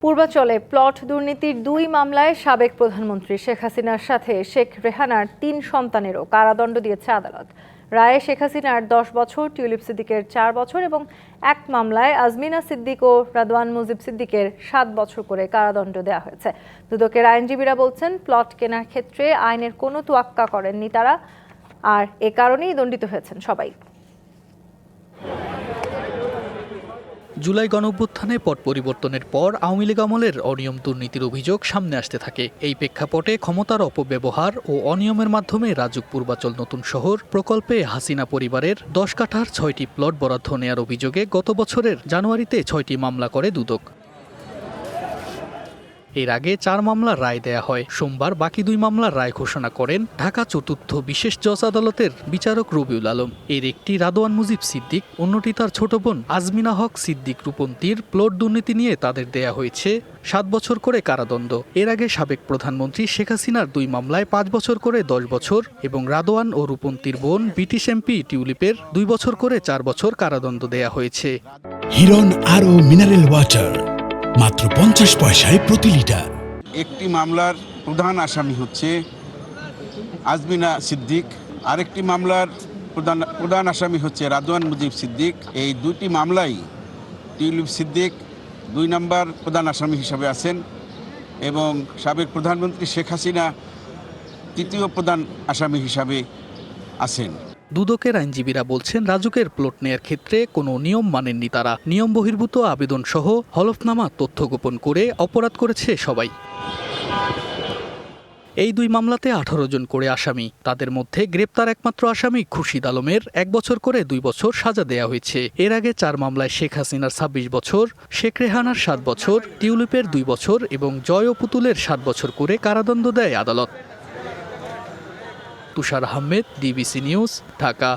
পূর্বাচলে plot দুর্নীতির ২ মামলায় সাবেক প্রধানমন্ত্রী শেখ হাসিনার সাথে শেখ রেহানার ৩ সন্তানেরও কারাদণ্ড দিয়েছে আদালত। রায়ে শেখ হাসিনার ১০ বছর, টিউলিপ সিদ্দিকের ৪ বছর এবং এক মামলায় আজমিনা সিদ্দিক ও রাদওয়ান মুজিব সিদ্দিকের ৭ বছর করে কারাদণ্ড দেওয়া হয়েছে। দুদকের আইনজীবীরা বলছেন, প্লট কেনার ক্ষেত্রে আইনের কোনো তোয়াক্কা করেননি তারা, আর এ কারণেই দণ্ডিত হয়েছেন সবাই। জুলাই গণঅভ্যুত্থানে পট পরিবর্তনের পর আওয়ামী লীগ আমলের অনিয়ম দুর্নীতির অভিযোগ সামনে আসতে থাকে। এই প্রেক্ষাপটে ক্ষমতার অপব্যবহার ও অনিয়মের মাধ্যমে রাজুক পূর্বাচল নতুন শহর প্রকল্পে হাসিনা পরিবারের ১০ কাঠার ৬টি প্লট বরাদ্দ নেয়ার অভিযোগে গত বছরের জানুয়ারিতে ৬টি মামলা করে দুদক। এর আগে ৪ মামলার রায় দেয়া হয়। সোমবার বাকি ২ মামলার রায় ঘোষণা করেন ঢাকা চতুর্থ বিশেষ জজ আদালতের বিচারক রবিউল আলম। এর একটি রাদওয়ান মুজিব সিদ্দিক, অন্যটি তার ছোট বোন আজমিনা হক সিদ্দিক রূপন্তীর প্লট দুর্নীতি নিয়ে তাদের দেয়া হয়েছে ৭ বছর করে কারাদণ্ড। এর আগে সাবেক প্রধানমন্ত্রী শেখ হাসিনার ২ মামলায় ৫ বছর করে ১০ বছর এবং রাদওয়ান ও রূপন্তীর বোন ব্রিটিশ এমপি টিউলিপের ২ বছর করে ৪ বছর কারাদণ্ড দেয়া হয়েছে। হিরন আরও মিনারেল ওয়াটার মাত্র ৫০ পয়সায় প্রতি লিটার। একটি মামলার প্রধান আসামি হচ্ছে আজমিনা সিদ্দিক, আরেকটি মামলার প্রধান আসামি হচ্ছে রাদওয়ান মুজিব সিদ্দিক। এই দুটি মামলাই টিউলিপ সিদ্দিক ২ নম্বর প্রধান আসামি হিসাবে আছেন এবং সাবেক প্রধানমন্ত্রী শেখ হাসিনা ৩য় প্রধান আসামি হিসাবে আছেন। দুদকের আইনজীবীরা বলছেন, রাজুকের প্লট নেয়ার ক্ষেত্রে কোনো নিয়ম মানেননি তারা। নিয়ম বহির্ভূত আবেদন সহ হলফনামা তথ্য গোপন করে অপরাধ করেছে সবাই। এই ২ মামলাতে ১৮ জন করে আসামি। তাদের মধ্যে গ্রেপ্তার একমাত্র আসামি খুরশিদ আলমের ১ বছর করে ২ বছর সাজা দেয়া হয়েছে। এর আগে ৪ মামলায় শেখ হাসিনার ২৬ বছর, শেখ রেহানার ৭ বছর, টিউলিপের ২ বছর এবং জয় ও পুতুলের ৭ বছর করে কারাদণ্ড দেয় আদালত। তুষার আহমেদ, ডিবিসি নিউজ, ঢাকা।